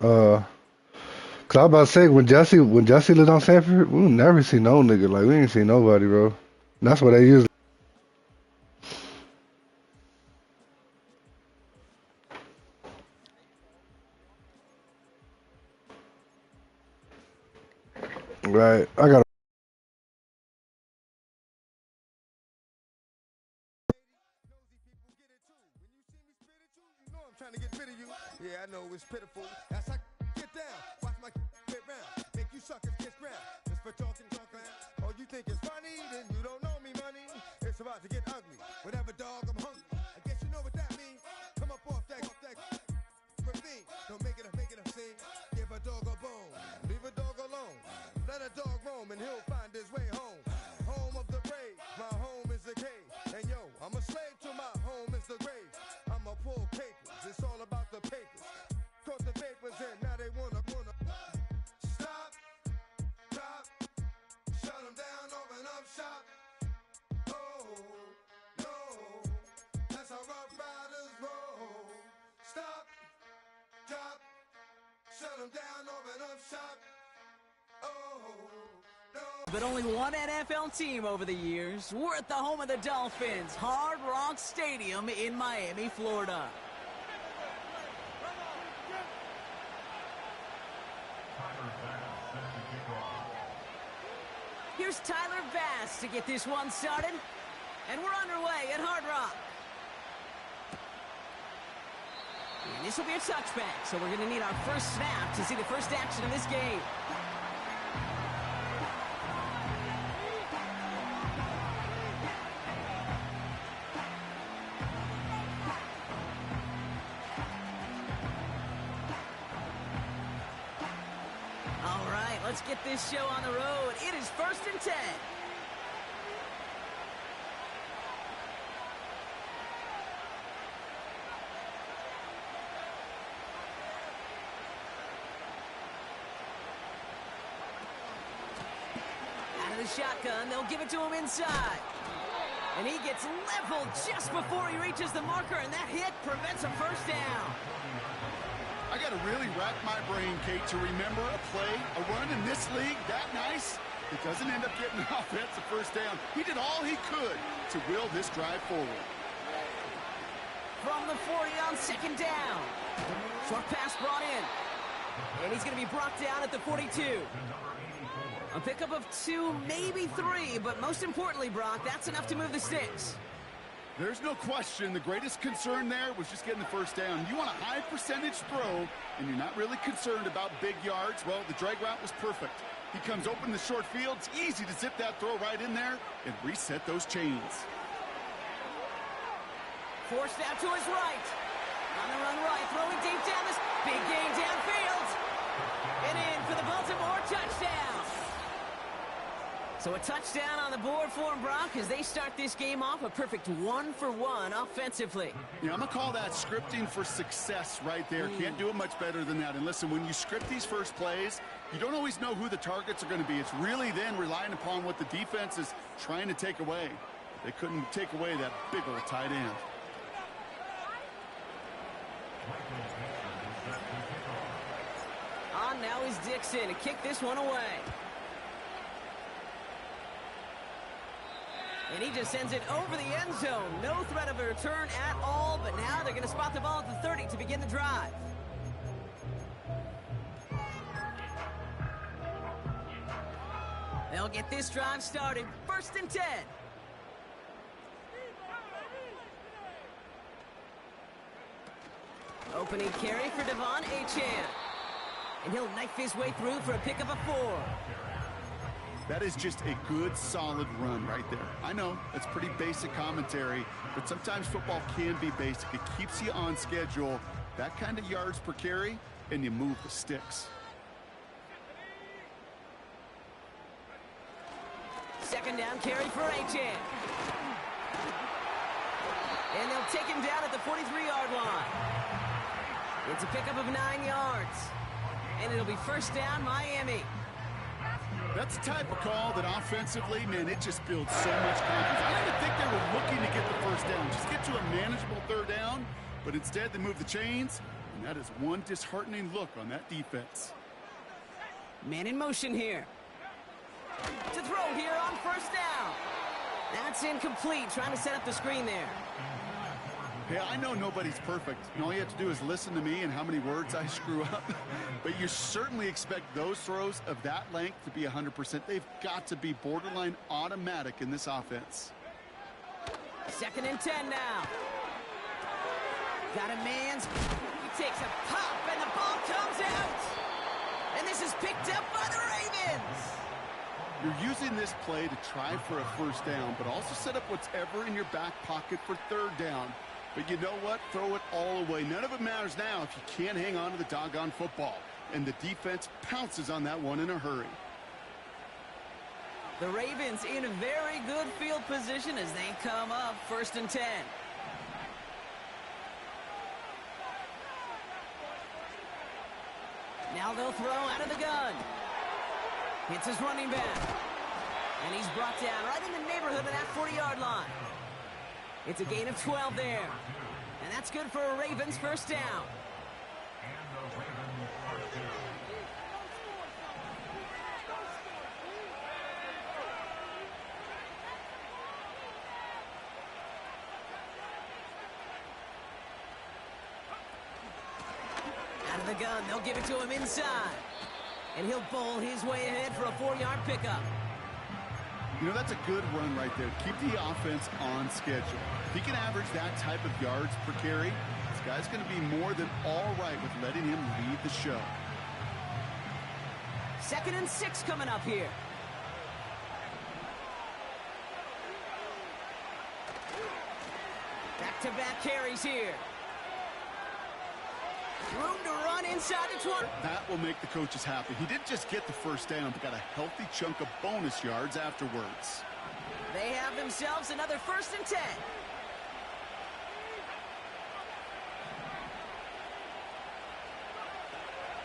Cause I was about to say when Jesse lived on Sanford, we never see no nigga. Like we ain't see nobody, bro. And that's what they usually. Right. I got. Trying to get rid of you. Yeah, I know it's pitiful. That's how get down. Watch my get round. Make you suckers kiss ground. Just for talking. Oh, you think it's funny? Then you don't know me, money. It's about to get ugly. Whatever, dog, I'm hungry. I guess you know what that means. Come up off that ravine. Don't make it a scene. Give a dog a bone. Leave a dog alone. Let a dog roam and he'll find his way home. Home of the brave. My home is the cave. And yo, I'm a slave to my home is the grave. I'm a pull papers. It's all about the papers. Caught the papers and now they wanna stop, drop, shut them down, open up shop. Oh, no, that's how rough riders roll. Stop, drop, shut them down, open up shop. Oh, no. But only one NFL team over the years. We're at the home of the Dolphins, Hard Rock Stadium in Miami, Florida. Here's Tyler Bass to get this one started. And we're underway at Hard Rock. And this will be a touchback, so we're going to need our first snap to see the first action of this game. All right, let's get this show on the road. It is 1st and 10. Out of the shotgun, they'll give it to him inside. And he gets leveled just before he reaches the marker, and that hit prevents a first down. I got to really rack my brain, Kate, to remember a play, a run in this league that nice. It doesn't end up getting an offensive first down. He did all he could to will this drive forward. From the 40 on 2nd down. Short pass brought in. And he's going to be brought down at the 42. A pickup of 2, maybe 3, but most importantly, Brock, that's enough to move the sticks. There's no question the greatest concern there was just getting the first down. You want a high percentage throw, and you're not really concerned about big yards. Well, the drag route was perfect. He comes open the short field. It's easy to zip that throw right in there and reset those chains. Forced out to his right. On the run right, throwing deep down this big game downfield. And in for the Baltimore touchdown. So a touchdown on the board for him, Brock, as they start this game off a perfect 1-for-1 offensively. Yeah, I'm going to call that scripting for success right there. Can't do it much better than that. And listen, when you script these first plays, you don't always know who the targets are going to be. It's really then relying upon what the defense is trying to take away. They couldn't take away that big old tight end. On now is Dixon to kick this one away. And he just sends it over the end zone. No threat of a return at all, but now they're going to spot the ball at the 30 to begin the drive. They'll get this drive started. 1st and 10. Opening carry for Devon Achane. And he'll knife his way through for a pickup of 4. That is just a good, solid run right there. I know, it's pretty basic commentary, but sometimes football can be basic. It keeps you on schedule, that kind of yards per carry, and you move the sticks. 2nd down carry for Achane. And they'll take him down at the 43-yard line. It's a pickup of 9 yards. And it'll be 1st down, Miami. That's the type of call that offensively, man, it just builds so much confidence. I don't even think they were looking to get the first down. Just get to a manageable 3rd down, but instead they move the chains, And that is one disheartening look on that defense. Man in motion here. To throw here on first down. That's incomplete, trying to set up the screen there. Hey, I know nobody's perfect. And all you have to do is listen to me and how many words I screw up. But you certainly expect those throws of that length to be 100%. They've got to be borderline automatic in this offense. 2nd and 10 now. Got a man's. He takes a pop, and the ball comes out. And this is picked up by the Ravens. You're using this play to try for a first down, but also set up whatever in your back pocket for 3rd down. But you know what? Throw it all away. None of it matters now if you can't hang on to the doggone football. And the defense pounces on that one in a hurry. The Ravens in a very good field position as they come up 1st and 10. Now they'll throw out of the gun. Hits his running back. And he's brought down right in the neighborhood of that 40-yard line. It's a gain of 12 there. And that's good for a Ravens first down. Out of the gun, they'll give it to him inside. And he'll bowl his way ahead for a 4-yard pickup. You know, that's a good run right there. Keep the offense on schedule. If he can average that type of yards per carry, this guy's going to be more than all right with letting him lead the show. 2nd and 6 coming up here. Back-to-back carries here. Room to run inside the 20. That will make the coaches happy. He didn't just get the first down, but got a healthy chunk of bonus yards afterwards. They have themselves another 1st and 10.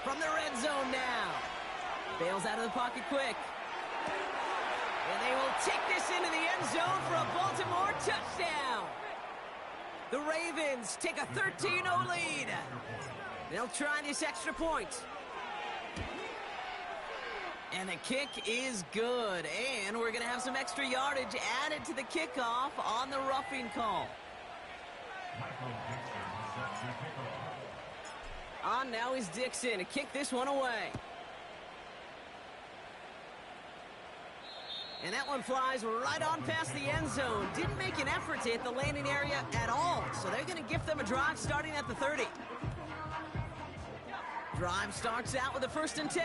From the red zone now. Bails out of the pocket quick. And they will take this into the end zone for a Baltimore touchdown. The Ravens take a 13-0 lead. They'll try this extra point. And the kick is good. And we're going to have some extra yardage added to the kickoff on the roughing call. On now is Dixon to kick this one away. And that one flies right on past the end zone. Didn't make an effort to hit the landing area at all. So they're going to gift them a drive starting at the 30. Drive starts out with a 1st and 10.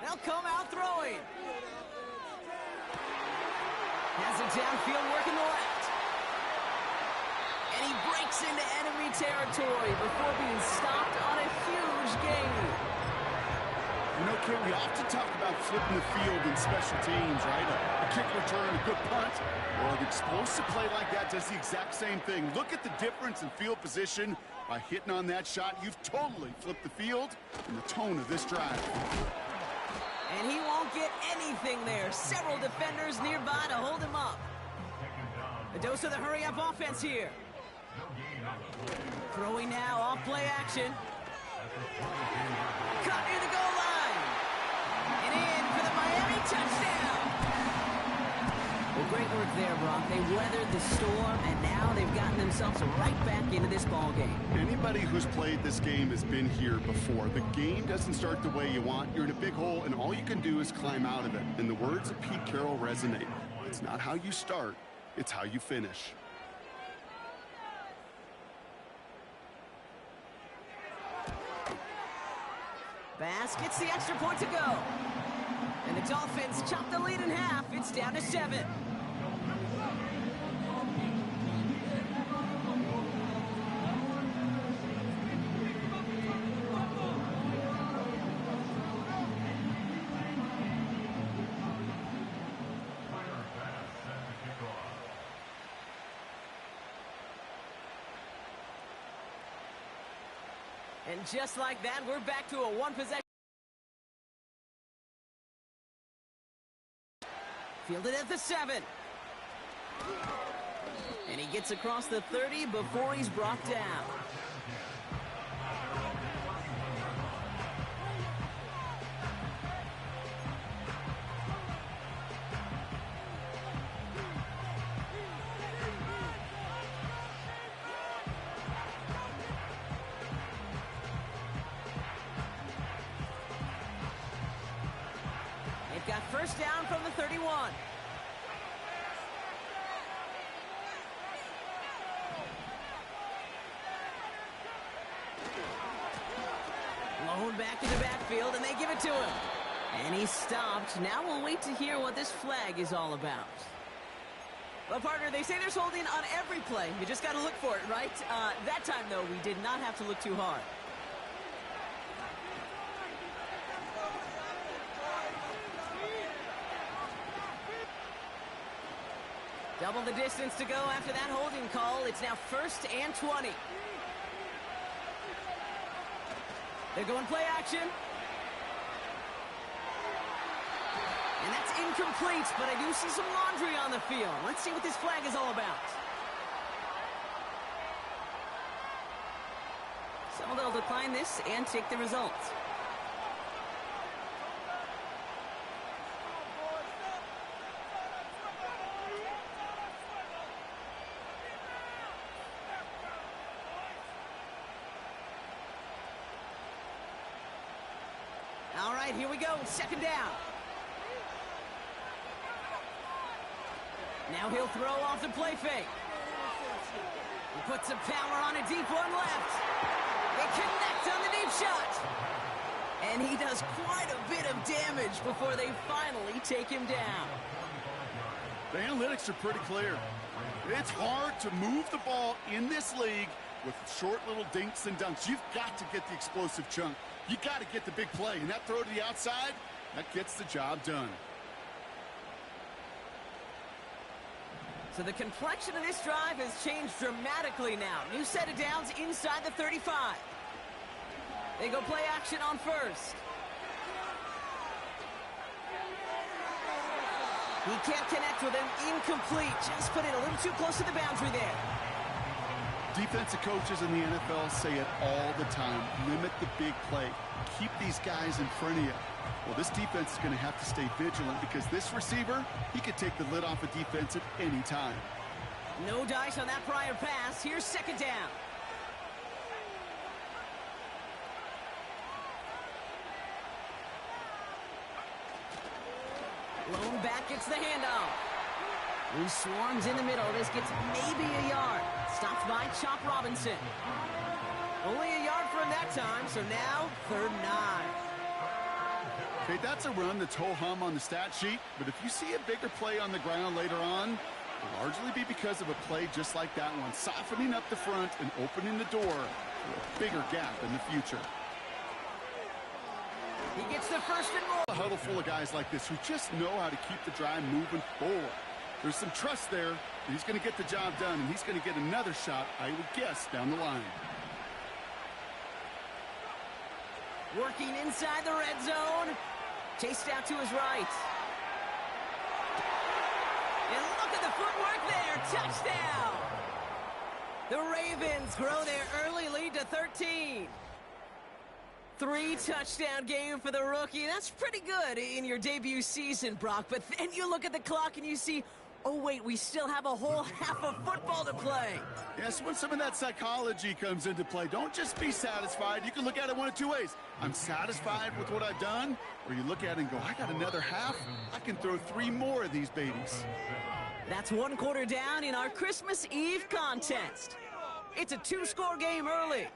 They'll come out throwing. Has it downfield working the left. And he breaks into enemy territory before being stopped on a huge gain. You know, Kit, we often talk about flipping the field in special teams, right? A kick return, a good punt. Well, an explosive play like that does the exact same thing. Look at the difference in field position. By hitting on that shot, you've totally flipped the field and the tone of this drive. And he won't get anything there. Several defenders nearby to hold him up. A dose of the hurry-up offense here. Throwing now off play action. Caught near the goal line. And in for the Miami touchdown. Well, great work there, Brock. They weathered the storm, and now they've gotten themselves right back into this ball game. Anybody who's played this game has been here before. The game doesn't start the way you want. You're in a big hole, and all you can do is climb out of it. And the words of Pete Carroll resonate. It's not how you start, it's how you finish. Bass gets the extra point to go. And the Dolphins chop the lead in half. It's down to 7. And just like that, we're back to a one-possession Fielded at the 7. And he gets across the 30 before he's brought down. They've got first down from the 31. Blown back in the backfield, and they give it to him. And he's stopped. Now we'll wait to hear what this flag is all about. Well, partner, they say there's holding on every play. You just got to look for it, right? That time, though, we did not have to look too hard. Double the distance to go after that holding call. It's now 1st and 20. They're going play action. And that's incomplete, but I do see some laundry on the field. Let's see what this flag is all about. So they'll decline this and take the result. All right, here we go. 2nd down. Now he'll throw off the play fake. He puts some power on a deep one left. They connect on the deep shot. And he does quite a bit of damage before they finally take him down. The analytics are pretty clear. It's hard to move the ball in this league with short little dinks and dunks. You've got to get the explosive chunk. You got to get the big play. And that throw to the outside, that gets the job done. So the complexion of this drive has changed dramatically now. New set of downs inside the 35. They go play action on 1st. He can't connect with him. Incomplete. Just put it a little too close to the boundary there. Defensive coaches in the NFL say it all the time. Limit the big play. Keep these guys in front of you. Well, this defense is going to have to stay vigilant because this receiver, he could take the lid off a defense at any time. No dice on that prior pass. Here's 2nd down. Blown back gets the handoff. He swarms in the middle. This gets maybe a yard. Stopped by Chop Robinson. Only a yard for him that time, so now 3rd and 9. Okay, that's a run that's ho-hum on the stat sheet, but if you see a bigger play on the ground later on, it'll largely be because of a play just like that one, softening up the front and opening the door for a bigger gap in the future. He gets the 1st and more. A huddle full of guys like this who just know how to keep the drive moving forward. There's some trust there. He's going to get the job done, and he's going to get another shot, I would guess, down the line. Working inside the red zone. Chased out to his right. And look at the footwork there. Touchdown! The Ravens grow their early lead to 13. 3-touchdown game for the rookie. That's pretty good in your debut season, Brock. But then you look at the clock and you see, oh, wait, we still have a whole half of football to play. Yes, when some of that psychology comes into play, don't just be satisfied. You can look at it one of two ways. I'm satisfied with what I've done, or you look at it and go, I got another half. I can throw 3 more of these babies. That's 1 quarter down in our Christmas Eve contest. It's a 2-score game early.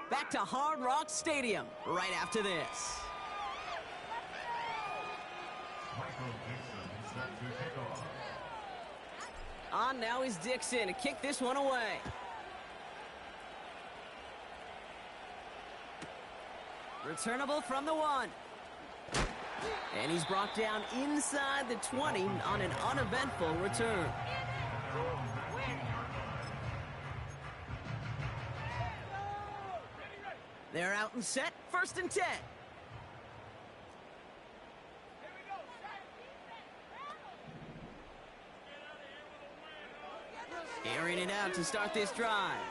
Back to Hard Rock Stadium right after this. On now is Dixon to kick this one away. Returnable from the 1. And he's brought down inside the 20 on an uneventful return. They're out and set, 1st and 10. airing it out to start this drive.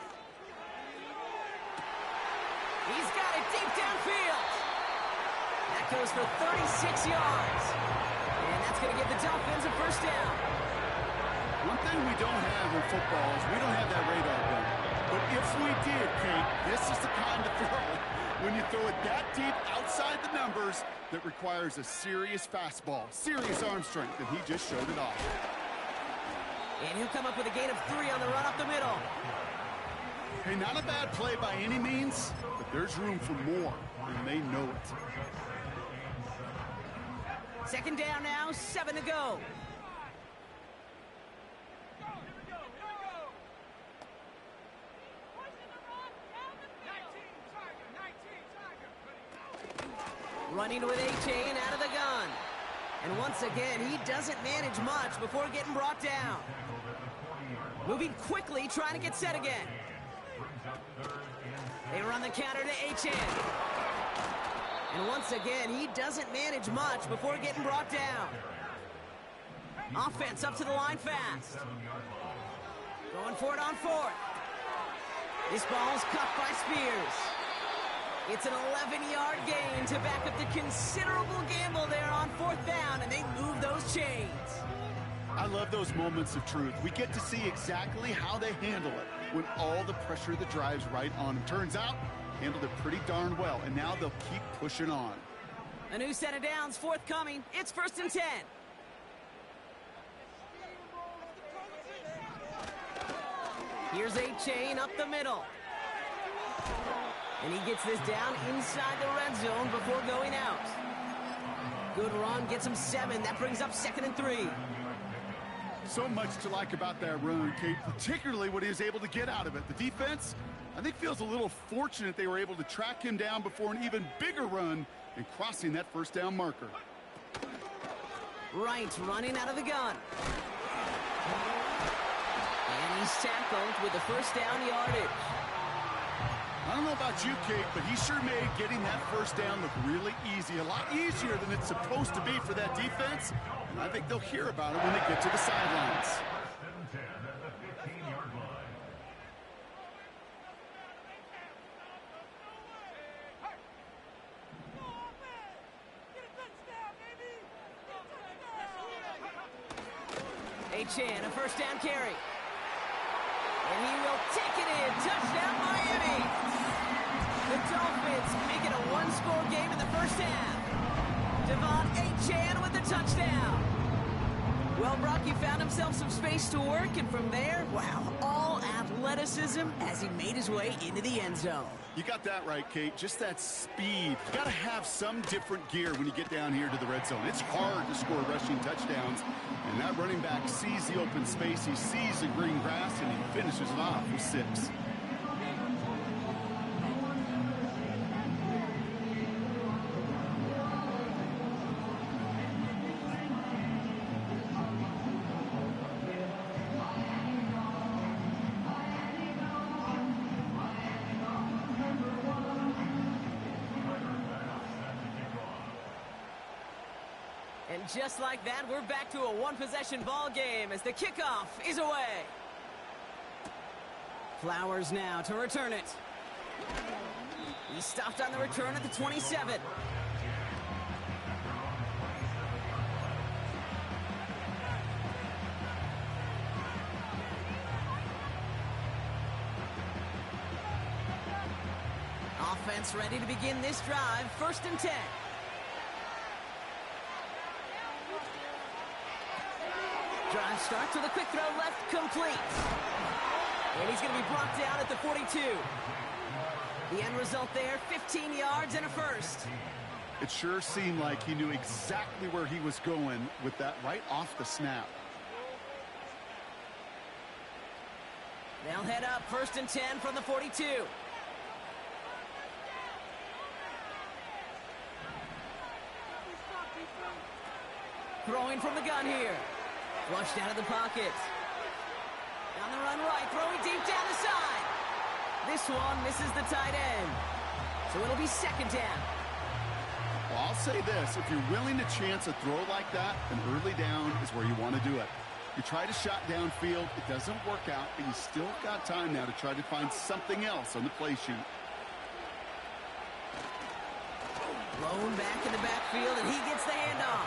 He's got it deep downfield. That goes for 36 yards. And that's going to give the Dolphins a first down. One thing we don't have in football is we don't have that radar gun. But if we did, Kate, this is the kind of throw, when you throw it that deep outside the numbers, that requires a serious fastball, serious arm strength, and he just showed it off. And he'll come up with a gain of 3 on the run up the middle. Hey, not a bad play by any means, but there's room for more, and they know it. Second down now, 7 to go. Running with A-Chain out of the gun. And once again, he doesn't manage much before getting brought down. Moving quickly, trying to get set again. They run the counter to H.N. And once again, he doesn't manage much before getting brought down. Offense up to the line fast. Going for it on 4th. This ball's cut by Spears. It's an 11-yard gain to back up the considerable gamble there on 4th down, and they move those chains. I love those moments of truth. We get to see exactly how they handle it when all the pressure of the drive's right on them. Turns out, handled it pretty darn well, and now they'll keep pushing on. A new set of downs forthcoming. It's 1st and 10. Here's A-Chain up the middle. And he gets this down inside the red zone before going out. Good run, gets him 7. That brings up 2nd and 3. So much to like about that run, Kate, particularly what he was able to get out of it. The defense, I think, feels a little fortunate they were able to track him down before an even bigger run and crossing that 1st down marker. Wright running out of the gun. And he's tackled with the 1st down yardage. I don't know about you, Kate, but he sure made getting that 1st down look really easy. A lot easier than it's supposed to be for that defense. And I think they'll hear about it when they get to the sidelines. A-Chan, a 1st down carry. And he will take it in. Touchdown, Miami. The Dolphins make it a 1-score game in the 1st half. Devon A-Chan with the touchdown. Well, Brock, he found himself some space to work, and from there, wow, all athleticism as he made his way into the end zone. You got that right, Kate. Just that speed. You got to have some different gear when you get down here to the red zone. It's hard to score rushing touchdowns, and that running back sees the open space, he sees the green grass, and he finishes it off with 6. And just like that, we're back to a 1-possession ball game as the kickoff is away. Flowers now to return it. He stopped on the return at the 27. Offense ready to begin this drive. 1st and 10. Drive starts with a quick throw left, complete. And he's going to be brought down at the 42. The end result there, 15 yards and a 1st. It sure seemed like he knew exactly where he was going with that right off the snap. They'll head up 1st and 10 from the 42. Throwing from the gun here. Flushed out of the pocket. On the run right, throwing deep down the side. This one misses the tight end. So it'll be 2nd down. Well, I'll say this. If you're willing to chance a throw like that, then early down is where you want to do it. You try to shot downfield, it doesn't work out, but you still got time now to try to find something else on the play sheet. Blown back in the backfield, and he gets the handoff.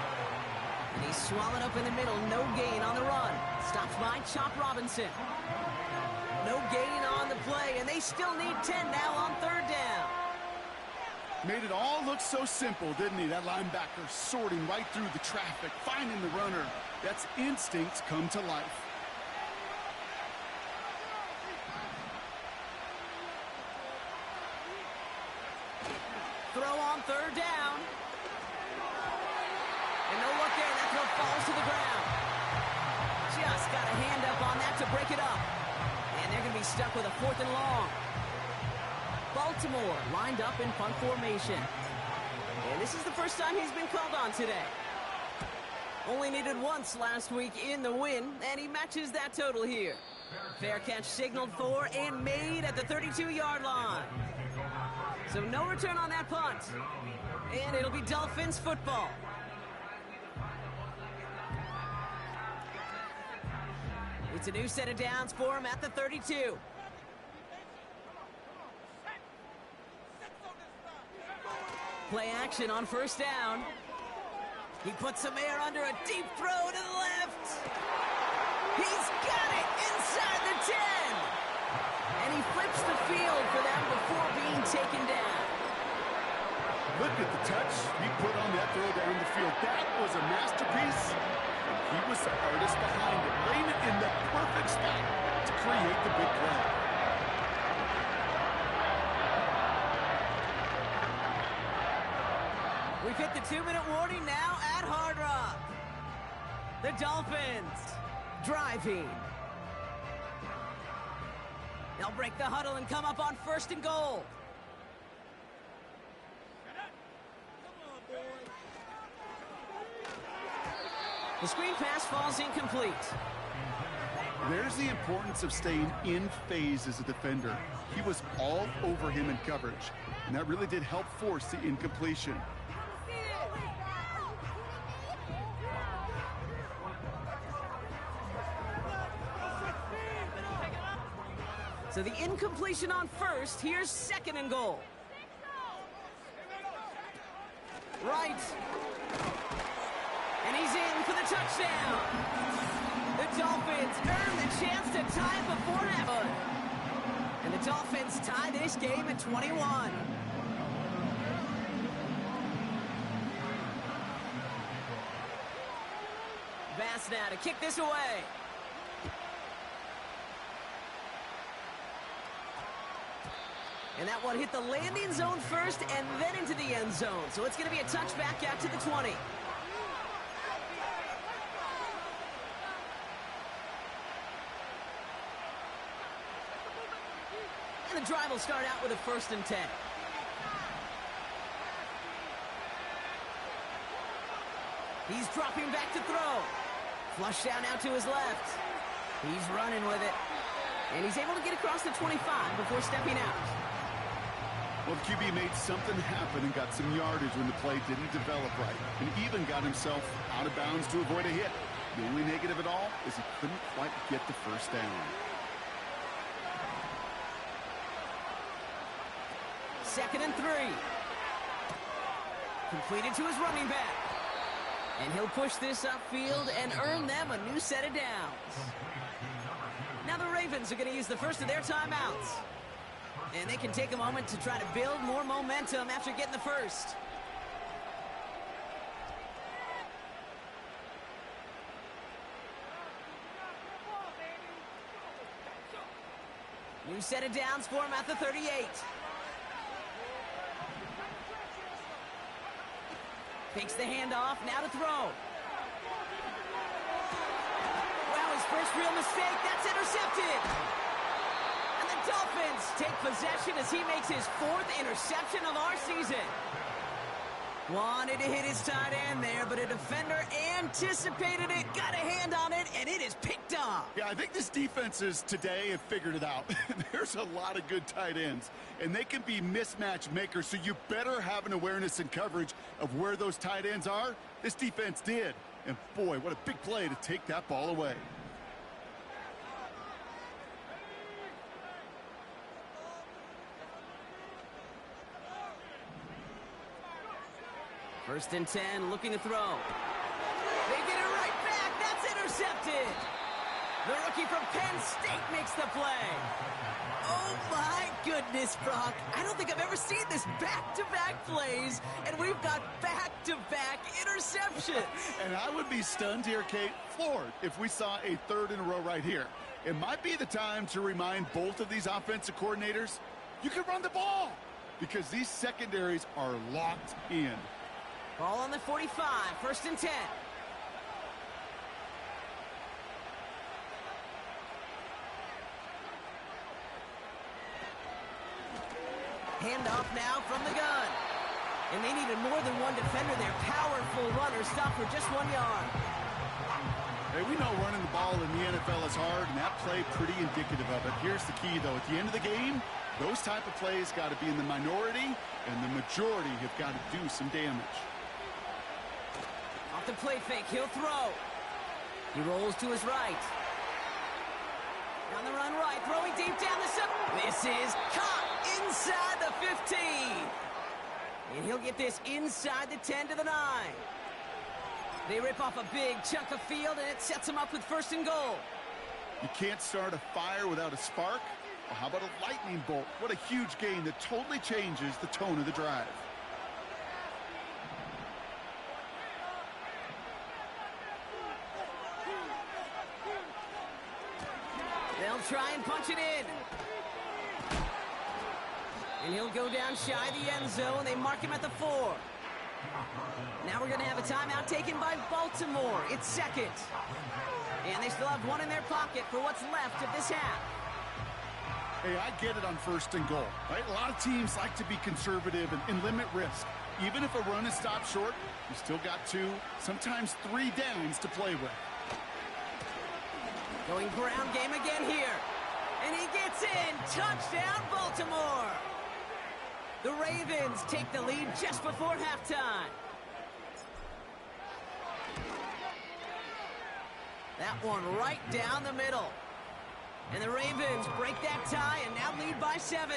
And he's swallowed up in the middle. No gain on the run. Stops by Chop Robinson. No gain on the play, and they still need 10 now on third down. Made it all look so simple, didn't he? That linebacker sorting right through the traffic, finding the runner. That's instincts come to life. Throw on third down. And no look there. That throw falls to the ground. Just got a hand up on that to break it up. And they're going to be stuck with a 4th and long. Baltimore lined up in punt formation. And this is the first time he's been called on today. Only needed once last week in the win, and he matches that total here. Fair catch signaled for and made at the 32-yard line. So no return on that punt. And it'll be Dolphins football. It's a new set of downs for him at the 32. Play action on first down. He puts some air under a deep throw to the left. He's got it inside the 10. And he flips the field for them before being taken down. Look at the touch he put on that throw down the field. That was a masterpiece. He was the artist behind it, laying it in the perfect spot to create the big play. We've hit the 2-minute warning now at Hard Rock. The Dolphins driving. They'll break the huddle and come up on 1st and goal. The screen pass falls incomplete. There's the importance of staying in phase as a defender. He was all over him in coverage, and that really did help force the incompletion. So the incompletion on 1st, here's 2nd and goal. Right. And he's in for the touchdown. The Dolphins earn the chance to tie it before halftime. And the Dolphins tie this game at 21. Bass now to kick this away. And that one hit the landing zone first and then into the end zone. So it's going to be a touchback out to the 20. And the drive will start out with a 1st and 10. He's dropping back to throw. Flush down out to his left. He's running with it. And he's able to get across the 25 before stepping out. Well, the QB made something happen and got some yardage when the play didn't develop right, and even got himself out of bounds to avoid a hit. The only negative at all is he couldn't quite get the 1st down. 2nd and 3. Completed to his running back. And he'll push this upfield and earn them a new set of downs. Now the Ravens are going to use the first of their timeouts. And they can take a moment to try to build more momentum after getting the first. New set of downs for him at the 38. Takes the handoff, now to throw. Wow, his first real mistake, that's intercepted. And the Dolphins take possession as he makes his 4th interception of our season. Wanted to hit his tight end there, but a defender anticipated it, got a hand on it, and it is picked off. Yeah, I think this defenses today have figured it out. There's a lot of good tight ends, and they can be mismatch makers, so you better have an awareness and coverage of where those tight ends are. This defense did. And boy, what a big play to take that ball away. First and 10, looking to throw. They get it right back. That's intercepted. The rookie from Penn State makes the play. Oh, my goodness, Brock. I don't think I've ever seen this back-to-back plays, and we've got back-to-back interceptions. And I would be stunned here, Kate, floored, if we saw a third in a row right here. It might be the time to remind both of these offensive coordinators, you can run the ball, because these secondaries are locked in. Ball on the 45, first and 10. Handoff now from the gun. And they needed more than one defender. Their powerful runner stopped for just 1 yard. Hey, we know running the ball in the NFL is hard, and that play pretty indicative of it. Here's the key, though. At the end of the game, those type of plays got to be in the minority, and the majority have got to do some damage. Off the play fake, he'll throw. He rolls to his right. On the run right, throwing deep down the center. This is caught inside the 15. And he'll get this inside the 10 to the 9. They rip off a big chunk of field, and it sets them up with first and goal. You can't start a fire without a spark. Well, how about a lightning bolt? What a huge gain that totally changes the tone of the drive. They'll try and punch it in. And he'll go down shy of the end zone. They mark him at the 4. Now we're going to have a timeout taken by Baltimore. It's second. And they still have one in their pocket for what's left of this half. Hey, I get it on first and goal, right? A lot of teams like to be conservative and limit risk. Even if a run is stopped short, you still got 2, sometimes 3 downs to play with. Going ground game again here. And he gets in. Touchdown, Baltimore. The Ravens take the lead just before halftime. That one right down the middle. And the Ravens break that tie and now lead by 7.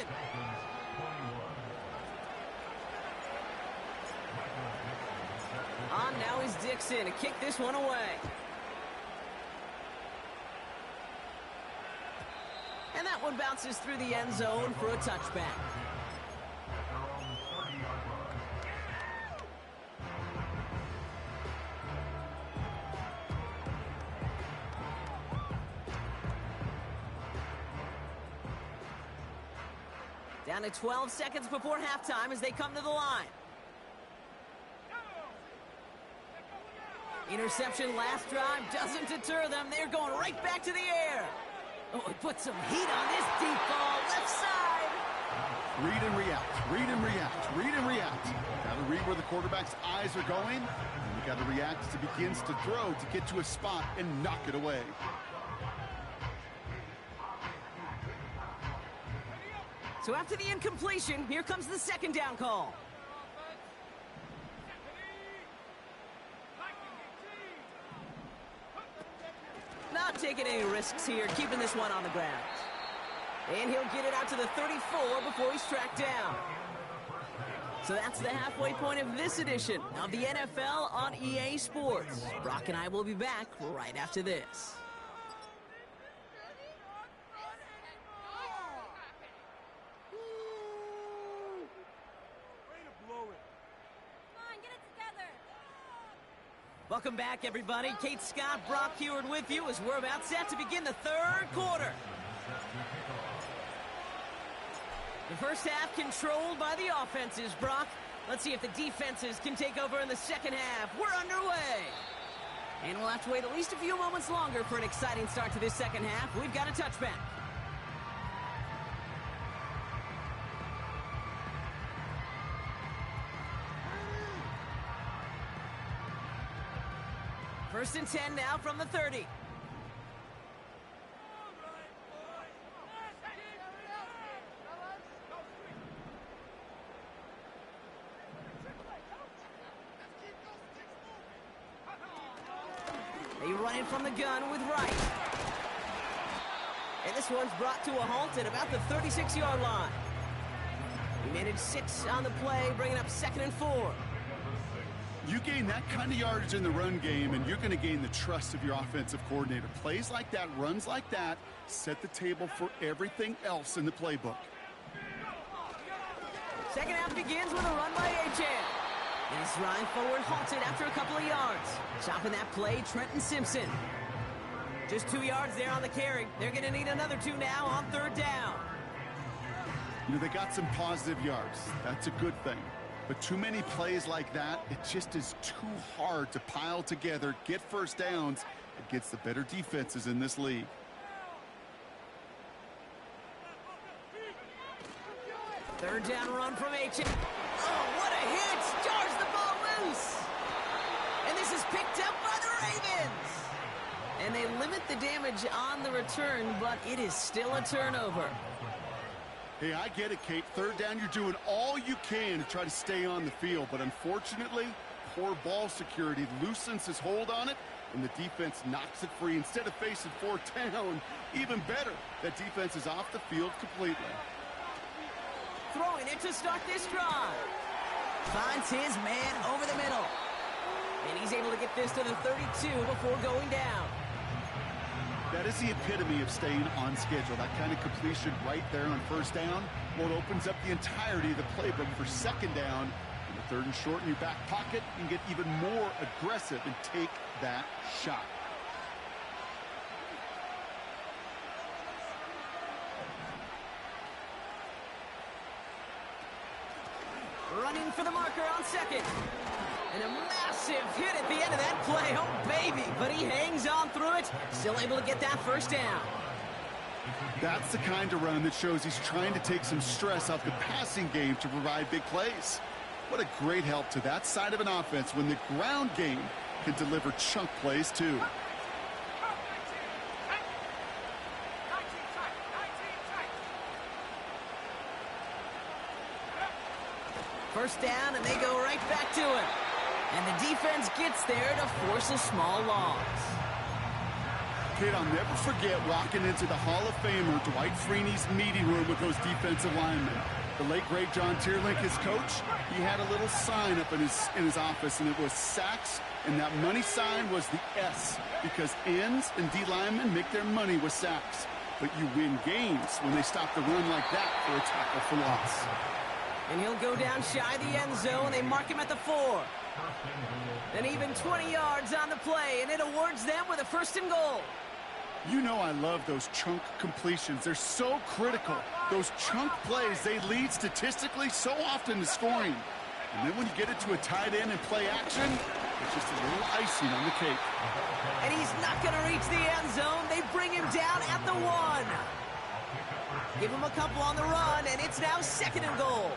On now is Dixon to kick this one away. And that one bounces through the end zone for a touchback. Down to 12 seconds before halftime as they come to the line. Interception last drive doesn't deter them. They're going right back to the air. Oh, he put some heat on this deep ball, left side. Read and react, read and react, read and react. Got to read where the quarterback's eyes are going, and you got to react as he begins to throw to get to a spot and knock it away. So after the incompletion, here comes the second down call. Not taking any risks here, keeping this one on the ground. And he'll get it out to the 34 before he's tracked down. So that's the halfway point of this edition of the NFL on EA Sports. Brock and I will be back right after this. Welcome back, everybody. Kate Scott, Brock Heward with you as we're about set to begin the third quarter. The first half controlled by the offenses, Brock. Let's see if the defenses can take over in the second half. We're underway. And we'll have to wait at least a few moments longer for an exciting start to this second half. We've got a touchback. First and 10 now from the 30. They run in from the gun with Wright. And this one's brought to a halt at about the 36-yard line. He managed 6 on the play, bringing up 2nd and 4. You gain that kind of yardage in the run game, and you're going to gain the trust of your offensive coordinator. Plays like that, runs like that, set the table for everything else in the playbook. Second half begins with a run by Achane. And his drive forward halted after a couple of yards. Stopping that play, Trenton Simpson. Just 2 yards there on the carry. They're going to need another 2 now on third down. You know, they got some positive yards. That's a good thing. But too many plays like that, it just is too hard to pile together, get first downs against the better defenses in this league. Third down run from Achane. Oh, what a hit! Jars the ball loose. And this is picked up by the Ravens. And they limit the damage on the return, but it is still a turnover. Hey, I get it, Kate. Third down, you're doing all you can to try to stay on the field. But unfortunately, poor ball security loosens his hold on it, and the defense knocks it free. Instead of facing fourth down, even better, that defense is off the field completely. Throwing it to start this drive. Finds his man over the middle. And he's able to get this to the 32 before going down. That is the epitome of staying on schedule. That kind of completion right there on first down. Well, it opens up the entirety of the playbook for second down. In the third and short in your back pocket, you can get even more aggressive and take that shot. Running for the marker on second. And a massive hit at the end of that play. Oh, baby. But he hangs on through it. Still able to get that first down. That's the kind of run that shows he's trying to take some stress off the passing game to provide big plays. What a great help to that side of an offense when the ground game can deliver chunk plays too. First down, and they go right back to it. And the defense gets there to force a small loss. Kid, I'll never forget walking into the Hall of Famer Dwight Freeney's meeting room with those defensive linemen. The late, great John Tierlink, his coach, he had a little sign up in his office, and it was sacks, and that money sign was the S, because ends and D linemen make their money with sacks. But you win games when they stop the run like that for a tackle for loss. And he'll go down shy of the end zone. They mark him at the 4. And even 20 yards on the play, and it awards them with a 1st and goal. You know I love those chunk completions. They're so critical. Those chunk plays, they lead statistically so often to scoring. And then when you get it to a tight end and play action, it's just a little icing on the cake. And he's not going to reach the end zone. They bring him down at the 1. Give him a couple on the run, and it's now 2nd and goal.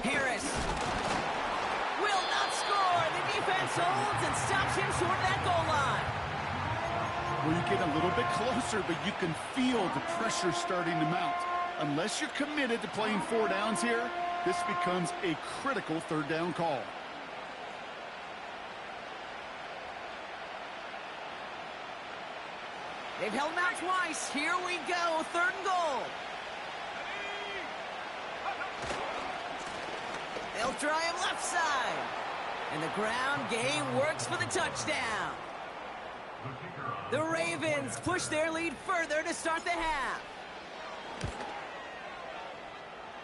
Harris will not score. The defense holds and stops him short of that goal line. Well, you get a little bit closer, but you can feel the pressure starting to mount. Unless you're committed to playing 4 downs here, this becomes a critical 3rd down call. They've held him out twice. Here we go, 3rd and goal. They'll try him left side. And the ground game works for the touchdown. The Ravens push their lead further to start the half.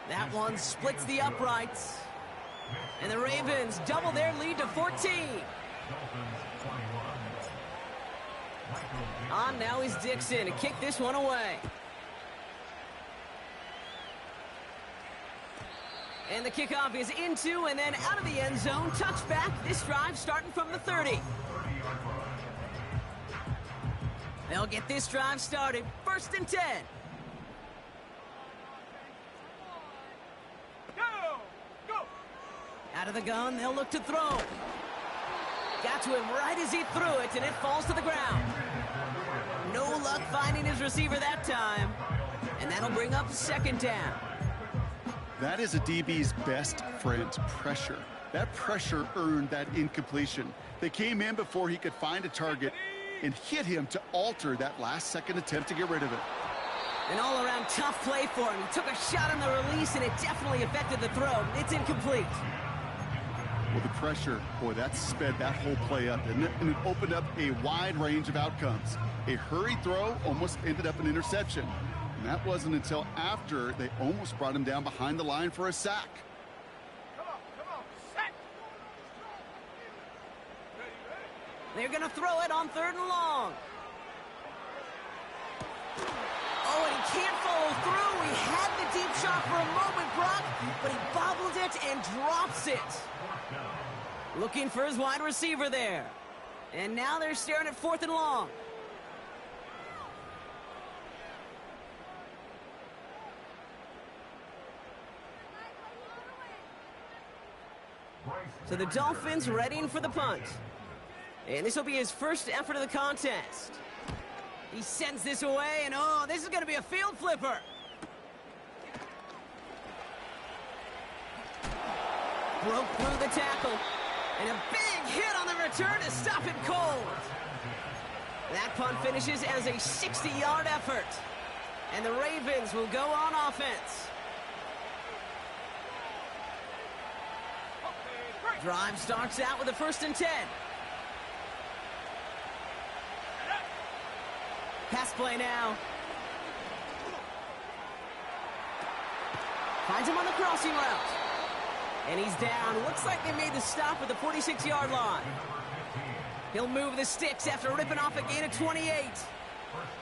That one splits the uprights. And the Ravens double their lead to 14. On now is Dixon to kick this one away. And the kickoff is into and then out of the end zone. Touchback. This drive starting from the 30. They'll get this drive started. 1st and 10. Go! Out of the gun, they'll look to throw. Got to him right as he threw it, and it falls to the ground. No luck finding his receiver that time. And that'll bring up 2nd down. That is a DB's best friend, pressure. That pressure earned that incompletion. They came in before he could find a target and hit him to alter that last-second attempt to get rid of it. An all-around tough play for him. He took a shot on the release, and it definitely affected the throw. It's incomplete. Well, the pressure, boy, that sped that whole play up, didn't it? And it opened up a wide range of outcomes. A hurried throw almost ended up an interception. And that wasn't until after they almost brought him down behind the line for a sack. They're going to throw it on 3rd and long. Oh, and he can't follow through. He had the deep shot for a moment, Brock, but he bobbled it and drops it. Looking for his wide receiver there. And now they're staring at 4th and long. So the Dolphins readying for the punt. And this will be his first effort of the contest. He sends this away, and oh, this is going to be a field flipper. Broke through the tackle. And a big hit on the return to stop it cold. That punt finishes as a 60-yard effort. And the Ravens will go on offense. Drive starts out with a 1st and 10. Pass play now. Finds him on the crossing route. And he's down. Looks like they made the stop at the 46-yard line. He'll move the sticks after ripping off a gain of 28.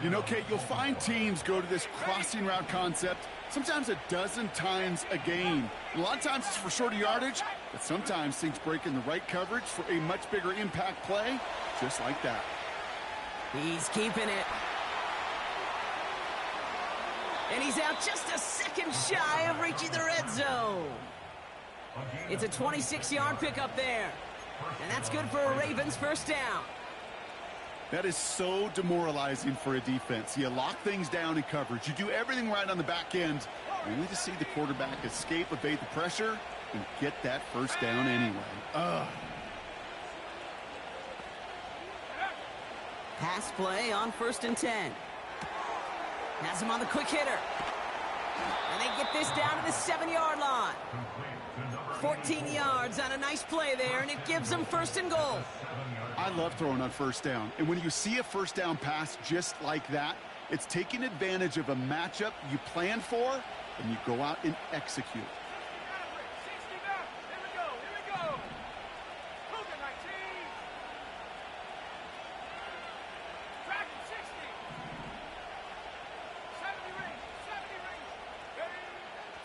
You know, Kate, you'll find teams go to this crossing route concept sometimes a dozen times a game. And a lot of times it's for shorter yardage, but sometimes things break in the right coverage for a much bigger impact play, just like that. He's keeping it. And he's out just a second shy of reaching the red zone. It's a 26-yard pickup there. And that's good for a Ravens 1st down. That is so demoralizing for a defense. You lock things down in coverage. You do everything right on the back end, only to see the quarterback escape, evade the pressure, and get that 1st down anyway. Ugh. Pass play on 1st and 10. Has him on the quick hitter. And they get this down to the 7-yard line. 14 yards on a nice play there, and it gives them 1st and goal. I love throwing on 1st down. And when you see a 1st down pass just like that, it's taking advantage of a matchup you planned for, and you go out and execute.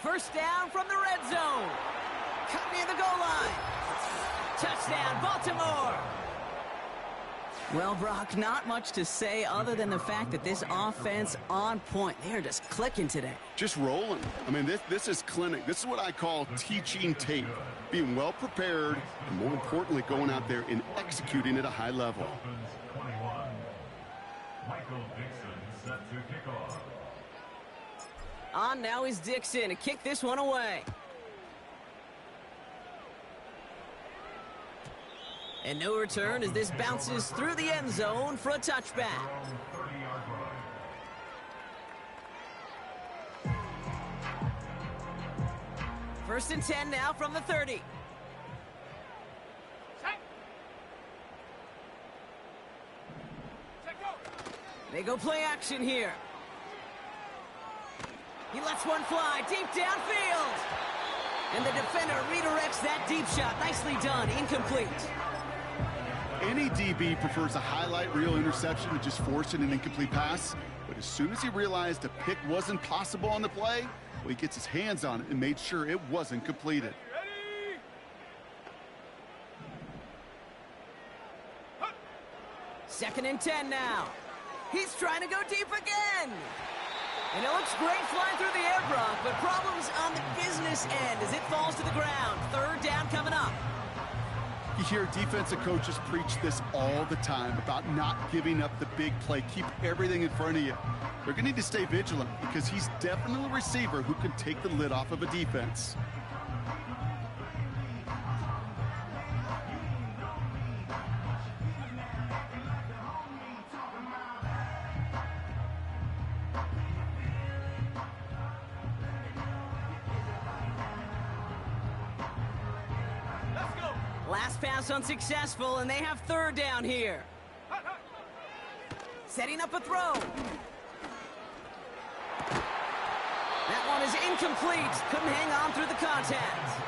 First down from the red zone. Cut near the goal line. Touchdown, Baltimore. Well, Brock, not much to say other than the fact that this offense on point. They are just clicking today. Just rolling. I mean, this is clinic. This is what I call teaching tape. Being well prepared, and more importantly, going out there and executing at a high level. On now is Dixon to kick this one away. And no return as this bounces through the end zone for a touchback. First and 10 now from the 30. They go play action here. He lets one fly deep downfield. And the defender redirects that deep shot. Nicely done. Incomplete. Any DB prefers a highlight reel interception to just forcing an incomplete pass. But as soon as he realized a pick wasn't possible on the play, well, he gets his hands on it and made sure it wasn't completed. Second and 10 now. He's trying to go deep again. And it looks great flying through the air, Brock, but problems on the business end as it falls to the ground. 3rd down coming up. You hear defensive coaches preach this all the time about not giving up the big play. Keep everything in front of you. They're going to need to stay vigilant because he's definitely a receiver who can take the lid off of a defense. pass unsuccessful, and they have third down here. Setting up a throw. That one is incomplete. Couldn't hang on through the contact.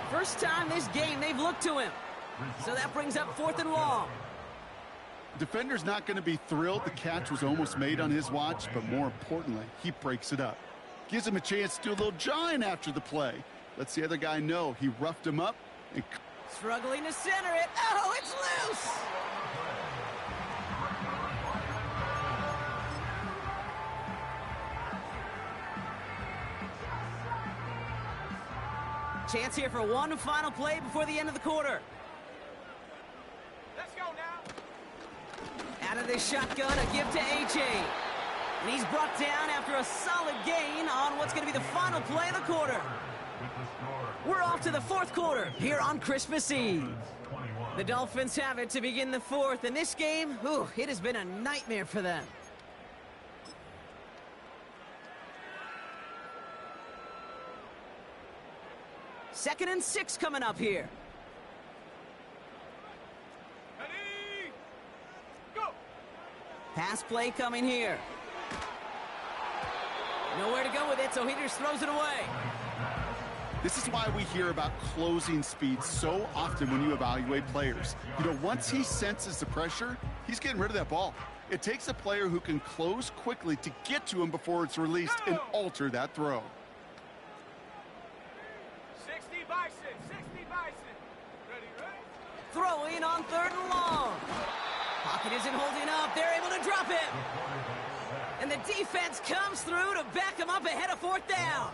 First time this game they've looked to him. So that brings up 4th and long. Defender's not going to be thrilled the catch was almost made on his watch, but more importantly, he breaks it up. Gives him a chance to do a little jawing after the play. Lets the other guy know he roughed him up. And struggling to center it. Oh, it's loose! Chance here for one final play before the end of the quarter. Let's go now. Out of this shotgun, a give to A.J. And he's brought down after a solid gain on what's going to be the final play of the quarter. We're off to the 4th quarter here on Christmas Eve. The Dolphins have it to begin the 4th, and this game, it has been a nightmare for them. Second and 6 coming up here. Ready? Go! Pass play coming here. Nowhere to go with it, so he just throws it away. this is why we hear about closing speed so often when you evaluate players. You know, once he senses the pressure, he's getting rid of that ball. It takes a player who can close quickly to get to him before it's released and alter that throw. 60 Bison, 60 Bison. Ready, ready? Throwing on 3rd and long. Pocket isn't holding up. They're able to drop him. And the defense comes through to back him up ahead of 4th down.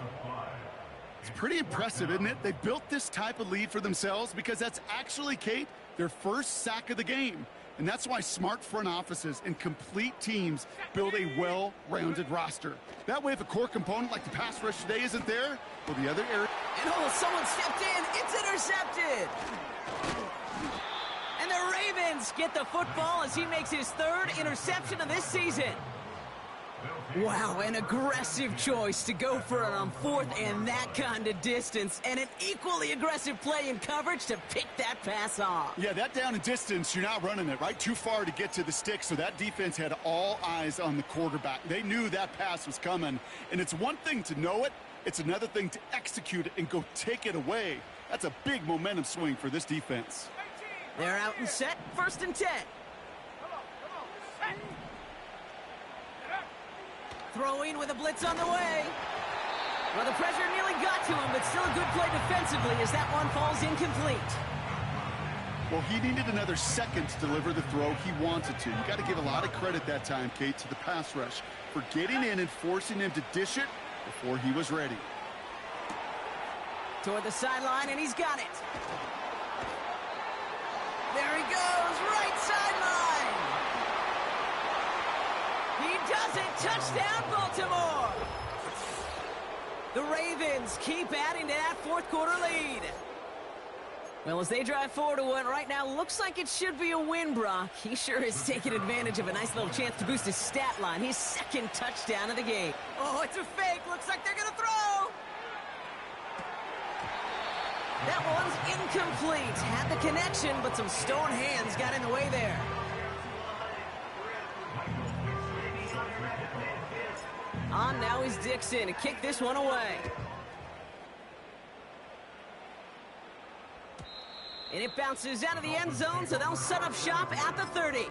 It's pretty impressive, isn't it? They built this type of lead for themselves because that's actually, Kate, their first sack of the game. And that's why smart front offices and complete teams build a well-rounded roster. That way, if a core component like the pass rush today isn't there, well, the other area... And someone stepped in. It's intercepted. And the Ravens get the football as he makes his 3rd interception of this season. Wow, an aggressive choice to go for it on 4th and that kind of distance. And an equally aggressive play in coverage to pick that pass off. Yeah, that down and distance, you're not running it, right? Too far to get to the stick, so that defense had all eyes on the quarterback. They knew that pass was coming. And it's one thing to know it. It's another thing to execute it and go take it away. That's a big momentum swing for this defense. They're out and set. 1st and 10. Come on, set. Throwing with a blitz on the way. Well, the pressure nearly got to him, but still a good play defensively as that one falls incomplete. Well, he needed another second to deliver the throw he wanted to. You got to give a lot of credit that time, Kate, to the pass rush for getting in and forcing him to dish it before he was ready. Toward the sideline, and he's got it. There he goes, right sideline. He does it. Touchdown, Baltimore. The Ravens keep adding to that 4th quarter lead. Well, as they drive forward to what right now looks like it should be a win, Brock. He sure is taking advantage of a nice little chance to boost his stat line. His 2nd touchdown of the game. Oh, it's a fake. Looks like they're going to throw. That one's incomplete. Had the connection, but some stone hands got in the way there. On now is Dixon to kick this one away. And it bounces out of the end zone, so they'll set up shop at the 30.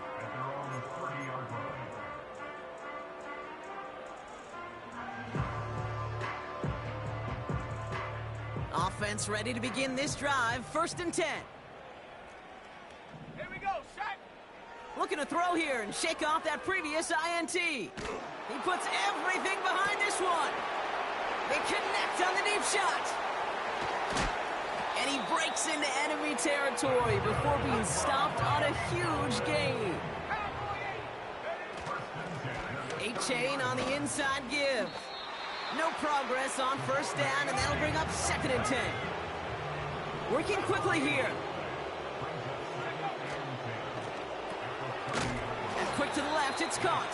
Offense ready to begin this drive. 1st and 10. Here we go, set. Looking to throw here and shake off that previous INT. He puts everything behind this one. They connect on the deep shot. And he breaks into enemy territory before being stopped on a huge gain. 8-chain on the inside give. No progress on 1st down, and that'll bring up 2nd and 10. Working quickly here. And quick to the left, it's caught.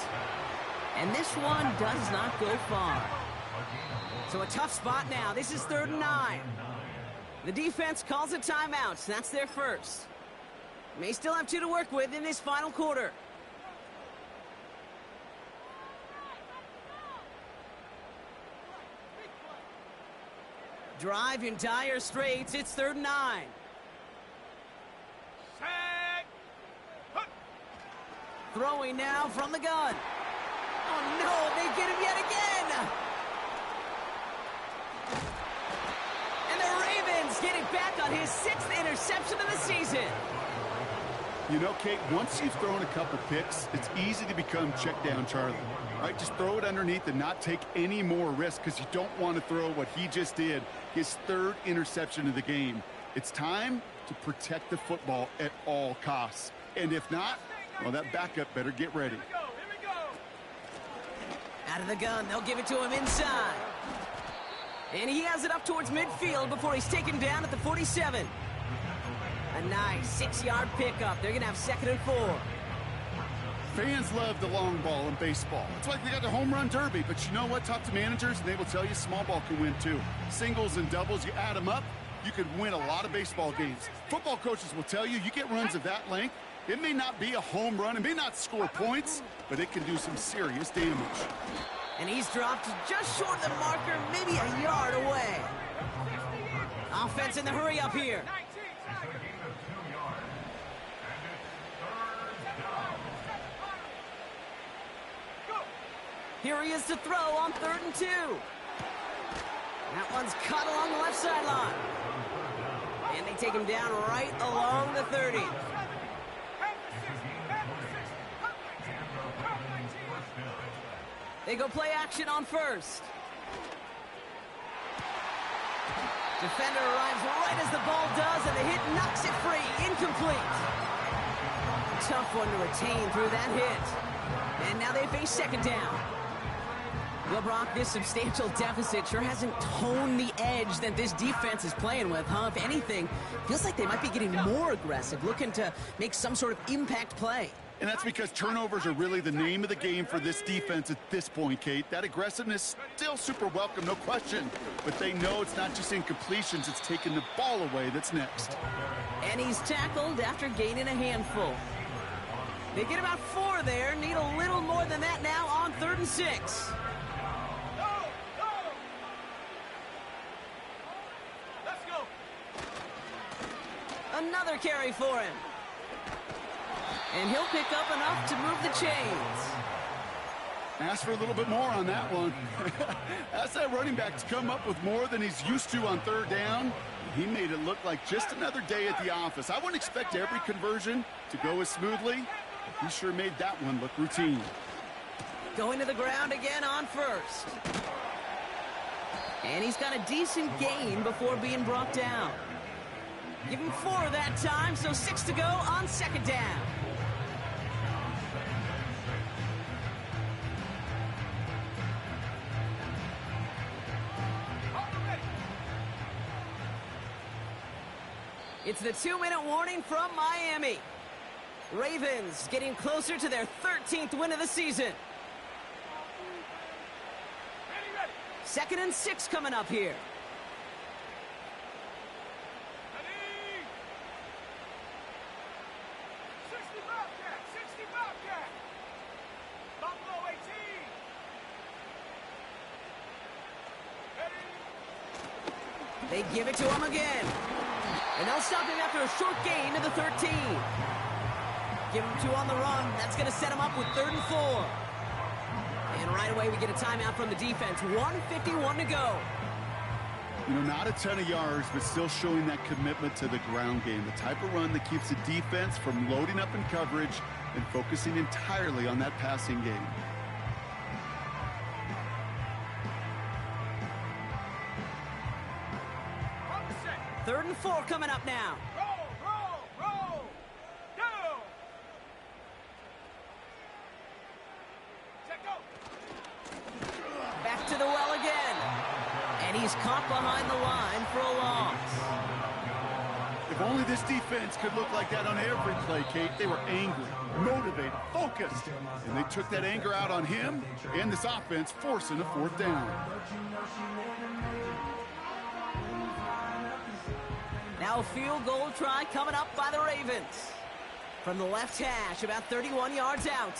And this one does not go far. So a tough spot now. This is 3rd and 9. The defense calls a timeout. That's their first. May still have 2 to work with in this final quarter. Drive in dire straits. It's 3rd and 9. Throwing now from the gun. Oh no, they get him yet again. And the Ravens getting back on his 6th interception of the season. You know, Kate, once you've thrown a couple picks, it's easy to become check down Charlie. Right? Just throw it underneath and not take any more risk because you don't want to throw what he just did, his 3rd interception of the game. It's time to protect the football at all costs. And if not, well, that backup better get ready. Out of the gun, they'll give it to him inside. And he has it up towards midfield before he's taken down at the 47. A nice 6-yard pickup. They're going to have 2nd and 4. Fans love the long ball in baseball. It's like they got the home run derby. But you know what? Talk to managers, and they will tell you small ball can win too. Singles and doubles, you add them up, you could win a lot of baseball games. Football coaches will tell you, you get runs of that length, it may not be a home run, it may not score points, but it can do some serious damage. And he's dropped just short of the marker, maybe a yard away. Offense in the hurry up here. Here he is to throw on 3rd and 2. That one's cut along the left sideline. And they take him down right along the 30. They go play action on 1st. Defender arrives right as the ball does, and the hit knocks it free. Incomplete. Tough one to retain through that hit. And now they face 2nd down. Well, Brock, this substantial deficit sure hasn't toned the edge that this defense is playing with, huh? If anything, feels like they might be getting more aggressive, looking to make some sort of impact play. And that's because turnovers are really the name of the game for this defense at this point, Kate. That aggressiveness still super welcome, no question. But they know it's not just incompletions, it's taking the ball away that's next. And he's tackled after gaining a handful. They get about 4 there, need a little more than that now on 3rd and 6. Another carry for him. And he'll pick up enough to move the chains. Ask for a little bit more on that one. Ask that running back to come up with more than he's used to on 3rd down. He made it look like just another day at the office. I wouldn't expect every conversion to go as smoothly. He sure made that one look routine. Going to the ground again on 1st. And he's got a decent gain before being brought down. Give him 4 that time, so 6 to go on 2nd down. It's the 2-minute warning from Miami. Ravens getting closer to their 13th win of the season. 2nd and 6 coming up here. They give it to him again. And they'll stop him after a short gain to the 13. Give him 2 on the run. That's going to set him up with 3rd and 4. And right away we get a timeout from the defense. 1:51 to go. You know, not a ton of yards, but still showing that commitment to the ground game. The type of run that keeps the defense from loading up in coverage and focusing entirely on that passing game. Third and 4 coming up now. Roll, go! Check go! Back to the well again. And he's caught behind the line for a loss. If only this defense could look like that on every play, Kate. They were angry, motivated, focused. And they took that anger out on him and this offense, forcing a 4th down. Now a field goal try coming up by the Ravens. From the left hash, about 31 yards out.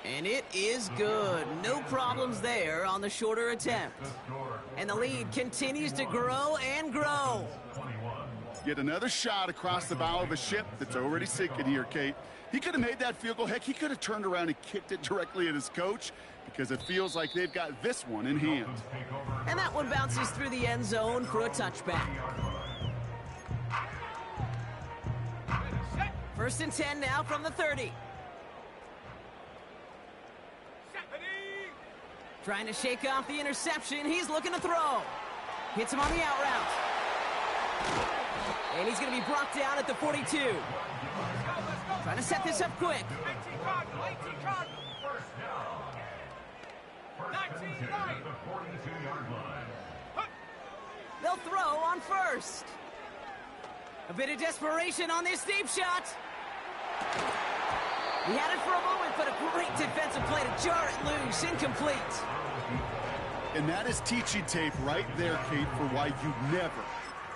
And it is good. No problems there on the shorter attempt. And the lead continues to grow and grow. Yet another shot across the bow of a ship that's already sinking here, Kate. He could have made that field goal. Heck, he could have turned around and kicked it directly at his coach because it feels like they've got this one in hand. And that one bounces through the end zone for a touchback. First and 10 now from the 30. Trying to shake off the interception. He's looking to throw. Hits him on the out route. And he's going to be brought down at the 42. Trying to set this up quick. They'll throw on first. A bit of desperation on this deep shot. He had it for a moment, but a great defensive play to jar it loose. Incomplete. And that is teaching tape right there, Kate, for why you never,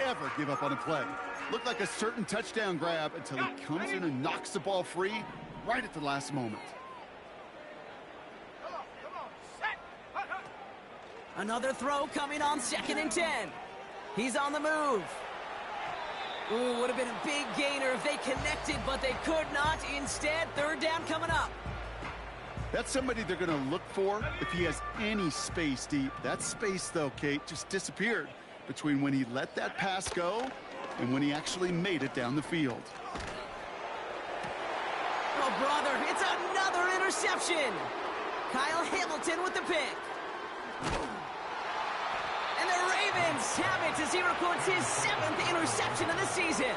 ever give up on a play. Looked like a certain touchdown grab until he comes in and knocks the ball free right at the last moment. Another throw coming on 2nd and 10. He's on the move. Ooh, would have been a big gainer if they connected, but they could not. Instead, 3rd down coming up. That's somebody they're going to look for if he has any space deep. That space, though, Kate, just disappeared between when he let that pass go and when he actually made it down the field. Oh, brother, it's another interception. Kyle Hamilton with the pick. And the Ravens have it as he records his 7th interception of the season.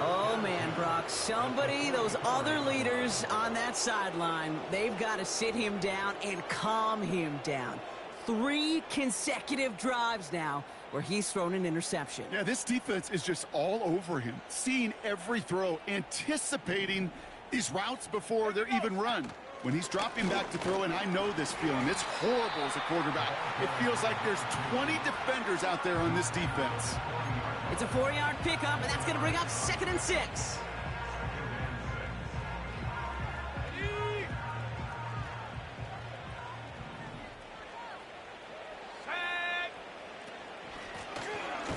Oh, man, Brock, somebody, those other leaders on that sideline, they've got to sit him down and calm him down. 3 consecutive drives now where he's thrown an interception. Yeah, this defense is just all over him, seeing every throw, anticipating these routes before they're even run. When he's dropping back to throw, and I know this feeling, it's horrible as a quarterback. It feels like there's 20 defenders out there on this defense. It's a 4-yard pickup, and that's going to bring up 2nd and 6.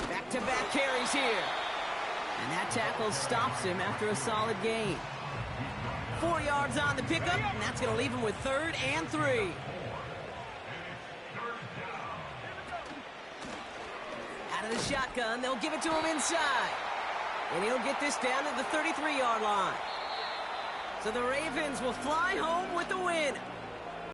Back-to-back carries here. And that tackle stops him after a solid gain. 4 yards on the pickup, and that's going to leave him with 3rd and 3. Out of the shotgun, they'll give it to him inside. And he'll get this down to the 33-yard line. So the Ravens will fly home with the win.